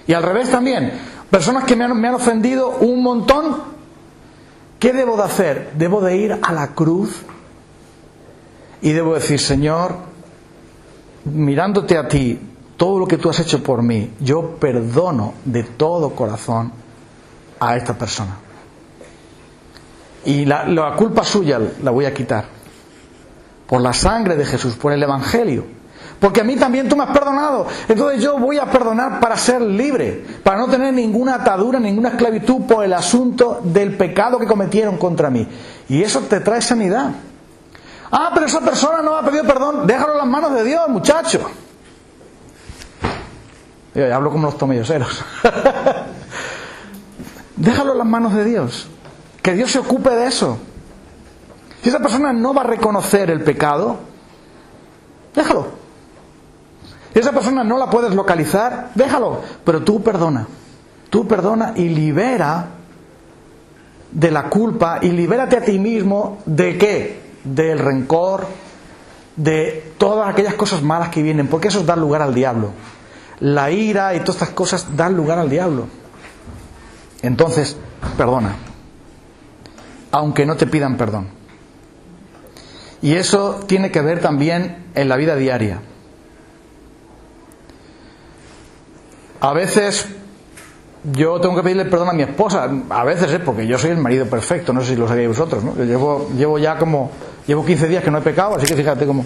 A: Y al revés también. Personas que me han ofendido un montón. ¿Qué debo de hacer? Debo de ir a la cruz y debo decir: Señor, mirándote a ti, todo lo que tú has hecho por mí, yo perdono de todo corazón a esta persona. Y la culpa suya la voy a quitar. Por la sangre de Jesús, por el Evangelio. Porque a mí también tú me has perdonado. Entonces yo voy a perdonar para ser libre, para no tener ninguna atadura, ninguna esclavitud por el asunto del pecado que cometieron contra mí. Y eso te trae sanidad. Ah, pero esa persona no ha pedido perdón. Déjalo en las manos de Dios, muchacho. Yo hablo como los tomelloseros. Déjalo en las manos de Dios. Que Dios se ocupe de eso. Si esa persona no va a reconocer el pecado, déjalo. Si esa persona no la puedes localizar, déjalo. Pero tú perdona. Tú perdona y libera de la culpa y libérate a ti mismo de ¿qué? Del rencor, de todas aquellas cosas malas que vienen, porque eso da lugar al diablo. La ira y todas estas cosas dan lugar al diablo. Entonces, perdona, aunque no te pidan perdón. Y eso tiene que ver también en la vida diaria. A veces yo tengo que pedirle perdón a mi esposa, a veces, porque yo soy el marido perfecto, no sé si lo sabéis vosotros, ¿no? Llevo 15 días que no he pecado, así que fíjate cómo.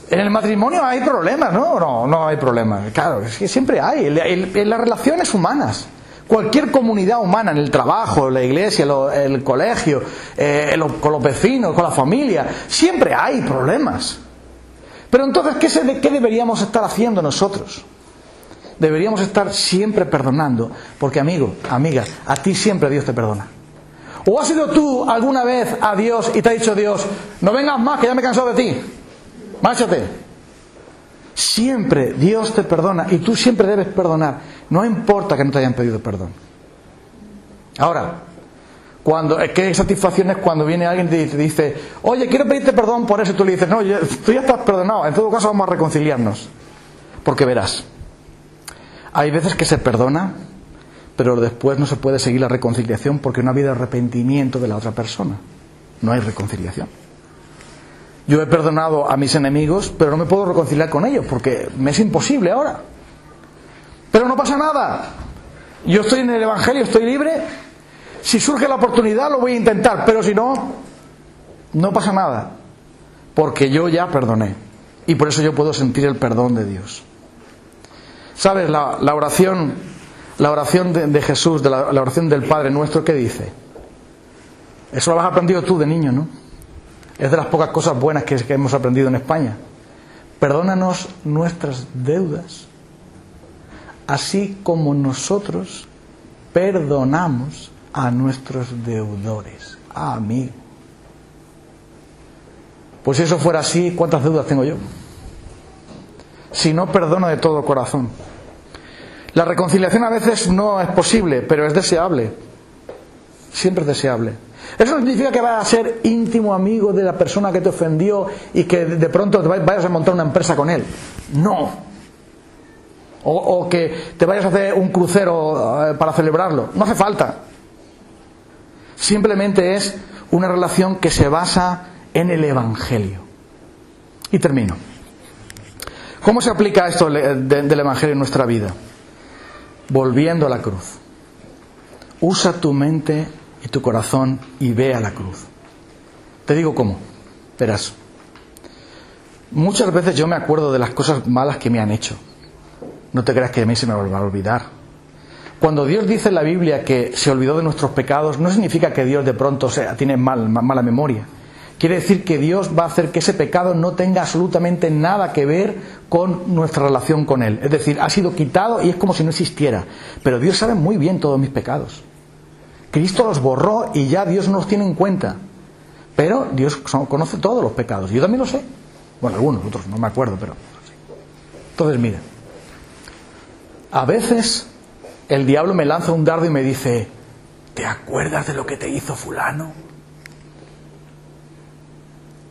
A: En el matrimonio hay problemas, ¿no? No hay problemas, claro, es que siempre hay, en las relaciones humanas. Cualquier comunidad humana, en el trabajo, la iglesia, el colegio, con los vecinos, con la familia, siempre hay problemas. Pero entonces, ¿qué deberíamos estar haciendo nosotros? Deberíamos estar siempre perdonando, porque amigo, amiga, a ti siempre Dios te perdona. ¿O has ido tú alguna vez a Dios y te ha dicho Dios: no vengas más, que ya me he cansado de ti, márchate? Siempre Dios te perdona y tú siempre debes perdonar, no importa que no te hayan pedido perdón. Ahora, qué satisfacción es cuando viene alguien y te dice: oye, quiero pedirte perdón por eso, y tú le dices: no, tú ya estás perdonado, en todo caso vamos a reconciliarnos. Porque verás, hay veces que se perdona, pero después no se puede seguir la reconciliación porque no ha habido arrepentimiento de la otra persona. No hay reconciliación. Yo he perdonado a mis enemigos, pero no me puedo reconciliar con ellos porque me es imposible ahora. Pero no pasa nada. Yo estoy en el Evangelio, estoy libre. Si surge la oportunidad lo voy a intentar, pero si no, no pasa nada. Porque yo ya perdoné. Y por eso yo puedo sentir el perdón de Dios. ¿Sabes? La oración de Jesús, la oración del Padre Nuestro, ¿qué dice? Eso lo has aprendido tú de niño, ¿no? Es de las pocas cosas buenas que hemos aprendido en España. Perdónanos nuestras deudas, así como nosotros perdonamos a nuestros deudores. Amigo. Pues si eso fuera así, ¿cuántas deudas tengo yo? Si no perdono de todo corazón. La reconciliación a veces no es posible, pero es deseable. siempre es deseable. Eso no significa que vayas a ser íntimo amigo de la persona que te ofendió y que de pronto te vayas a montar una empresa con él. No. O que te vayas a hacer un crucero para celebrarlo. No hace falta. Simplemente es una relación que se basa en el Evangelio. Y termino. ¿Cómo se aplica esto del Evangelio en nuestra vida? Volviendo a la cruz. Usa tu mente y tu corazón y ve a la cruz. Te digo cómo. Verás. Muchas veces yo me acuerdo de las cosas malas que me han hecho. No te creas que a mí se me va a olvidar. Cuando Dios dice en la Biblia que se olvidó de nuestros pecados, no significa que Dios de pronto tiene mala memoria. Quiere decir que Dios va a hacer que ese pecado no tenga absolutamente nada que ver con nuestra relación con Él. Es decir, ha sido quitado y es como si no existiera. Pero Dios sabe muy bien todos mis pecados. Cristo los borró y ya Dios no los tiene en cuenta. Pero Dios conoce todos los pecados. Yo también lo sé. Bueno, algunos, otros no me acuerdo, pero sí. Entonces, mira. A veces el diablo me lanza un dardo y me dice: ¿te acuerdas de lo que te hizo fulano?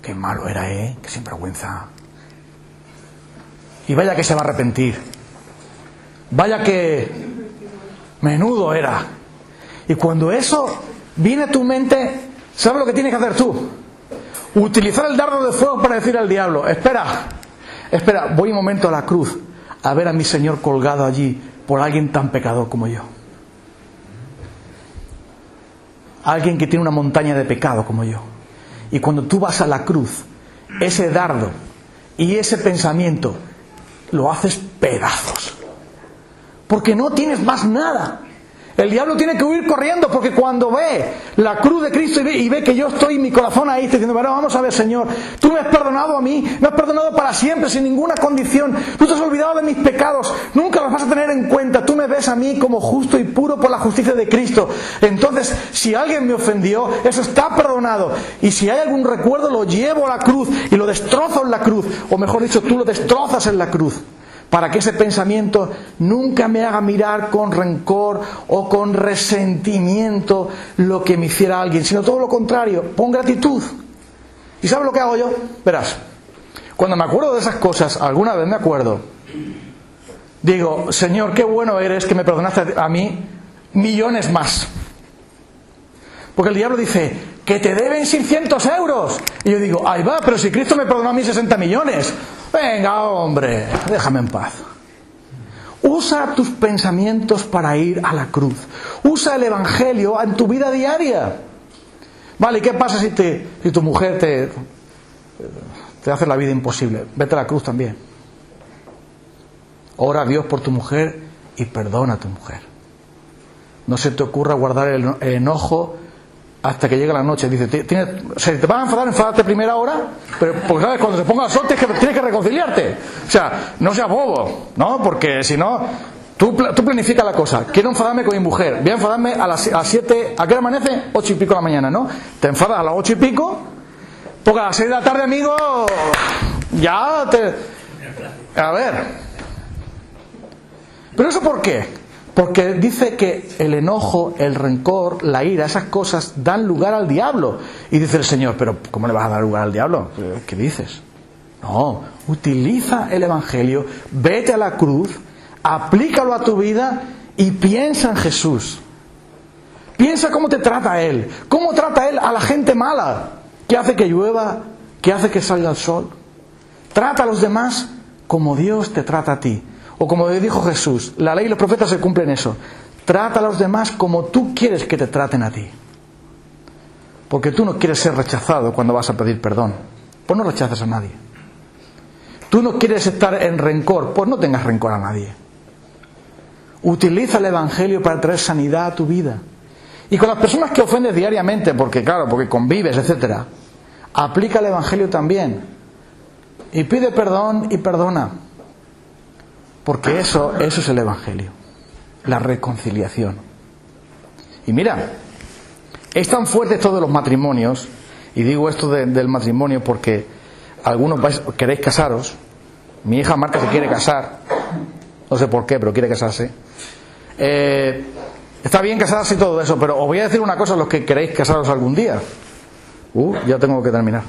A: Qué malo era, qué sinvergüenza. Y vaya que se va a arrepentir. Vaya que menudo era. Y cuando eso viene a tu mente, ¿sabes lo que tienes que hacer tú? Utilizar el dardo de fuego para decir al diablo: espera, voy un momento a la cruz a ver a mi Señor colgado allí por alguien tan pecador como yo. Alguien que tiene una montaña de pecado como yo. Y cuando tú vas a la cruz, ese dardo y ese pensamiento lo haces pedazos. Porque no tienes más nada. El diablo tiene que huir corriendo, porque cuando ve la cruz de Cristo y ve que yo estoy, mi corazón ahí, te diciendo: bueno, vamos a ver, Señor, tú me has perdonado a mí, me has perdonado para siempre, sin ninguna condición, tú te has olvidado de mis pecados, nunca los vas a tener en cuenta, tú me ves a mí como justo y puro por la justicia de Cristo. Entonces, si alguien me ofendió, eso está perdonado, y si hay algún recuerdo, lo llevo a la cruz y lo destrozo en la cruz, o mejor dicho, tú lo destrozas en la cruz, para que ese pensamiento nunca me haga mirar con rencor o con resentimiento lo que me hiciera alguien, sino todo lo contrario, con gratitud. ¿Y sabes lo que hago yo? Verás, cuando me acuerdo de esas cosas, alguna vez me acuerdo, digo: Señor, qué bueno eres que me perdonaste a mí millones más. Porque el diablo dice: que te deben 600 euros. Y yo digo: ahí va, pero si Cristo me perdonó a mí 60 millones. Venga, hombre, déjame en paz. Usa tus pensamientos para ir a la cruz. Usa el Evangelio en tu vida diaria. Vale, ¿y qué pasa si tu mujer te hace la vida imposible? Vete a la cruz también. Ora a Dios por tu mujer y perdona a tu mujer. No se te ocurra guardar el enojo hasta que llegue la noche. Dice: te vas a enfadar, enfádate primera hora, pero porque sabes, cuando se ponga el sol tienes que reconciliarte. O sea, no seas bobo, ¿no? Porque si no, tú planifica la cosa. Quiero enfadarme con mi mujer, voy a enfadarme a las 7, ¿a qué hora amanece? 8 y pico de la mañana, ¿no? Te enfadas a las 8 y pico, porque a las 6 de la tarde, amigo, ya te... A ver. ¿Pero eso por qué? Porque dice que el enojo, el rencor, la ira, esas cosas dan lugar al diablo. Y dice el Señor: pero ¿cómo le vas a dar lugar al diablo? ¿Qué dices? No, utiliza el Evangelio, vete a la cruz, aplícalo a tu vida y piensa en Jesús. Piensa cómo te trata Él, cómo trata Él a la gente mala, que hace que llueva, que hace que salga el sol. Trata a los demás como Dios te trata a ti. O como dijo Jesús, la ley y los profetas se cumplen eso. Trata a los demás como tú quieres que te traten a ti. Porque tú no quieres ser rechazado cuando vas a pedir perdón. Pues no rechaces a nadie. Tú no quieres estar en rencor, pues no tengas rencor a nadie. Utiliza el Evangelio para traer sanidad a tu vida. Y con las personas que ofendes diariamente, porque convives, etcétera, aplica el Evangelio también. Y pide perdón y perdona. Porque eso es el Evangelio, la reconciliación. Y mira, es tan fuerte esto de los matrimonios, y digo esto del matrimonio porque algunos queréis casaros. Mi hija Marta se quiere casar, no sé por qué, pero quiere casarse. Está bien casarse y todo eso, pero os voy a decir una cosa a los que queréis casaros algún día. Ya tengo que terminar.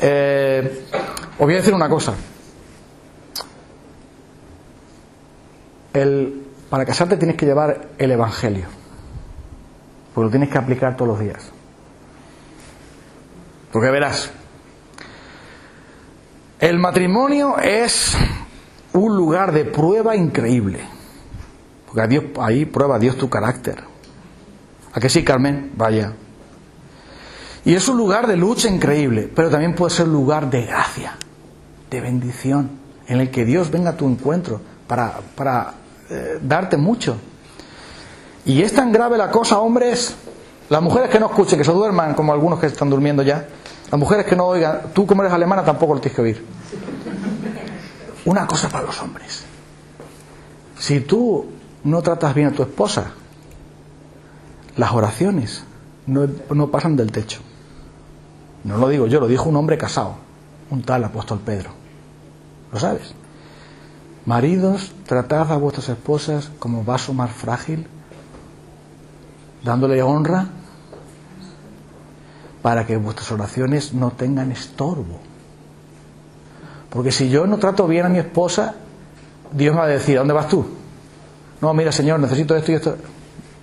A: Os voy a decir una cosa. Para casarte tienes que llevar el Evangelio, porque lo tienes que aplicar todos los días. Porque verás, el matrimonio es un lugar de prueba increíble, porque ahí prueba Dios tu carácter. ¿A que sí, Carmen? Vaya. Y es un lugar de lucha increíble, pero también puede ser un lugar de gracia, de bendición, en el que Dios venga a tu encuentro para darte mucho. Y es tan grave la cosa, hombres, las mujeres que no escuchen, que se duerman como algunos que están durmiendo ya, las mujeres que no oigan, tú como eres alemana tampoco lo tienes que oír. Una cosa para los hombres: si tú no tratas bien a tu esposa, las oraciones no pasan del techo. No lo digo yo, lo dijo un hombre casado, un tal apóstol Pedro. ¿Lo sabes? Maridos, tratad a vuestras esposas como vaso más frágil, dándole honra, para que vuestras oraciones no tengan estorbo. Porque si yo no trato bien a mi esposa, Dios me va a decir: ¿a dónde vas tú? No, mira, Señor, necesito esto y esto.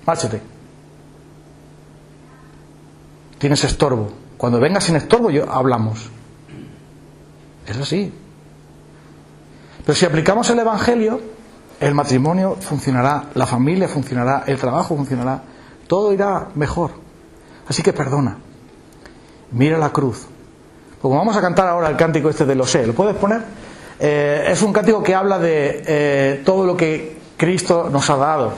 A: Márchate. Tienes estorbo. Cuando vengas sin estorbo, hablamos. Es así. Pero si aplicamos el Evangelio, el matrimonio funcionará, la familia funcionará, el trabajo funcionará, todo irá mejor. Así que perdona. Mira la cruz. Como vamos a cantar ahora el cántico este de Losé, ¿lo puedes poner? Es un cántico que habla de todo lo que Cristo nos ha dado: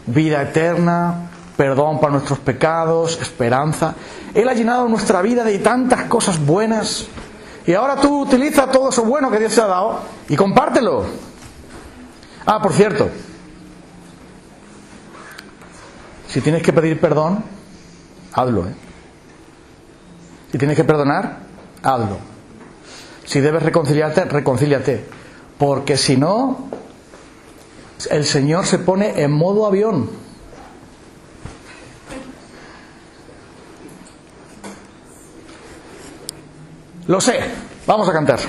A: vida eterna, perdón para nuestros pecados, esperanza. Él ha llenado nuestra vida de tantas cosas buenas, y ahora tú utiliza todo eso bueno que Dios te ha dado y compártelo. Por cierto, si tienes que pedir perdón, hazlo, Si tienes que perdonar, hazlo. Si debes reconciliarte, reconcíliate. Porque si no, el Señor se pone en modo avión. Lo sé. Vamos a cantar.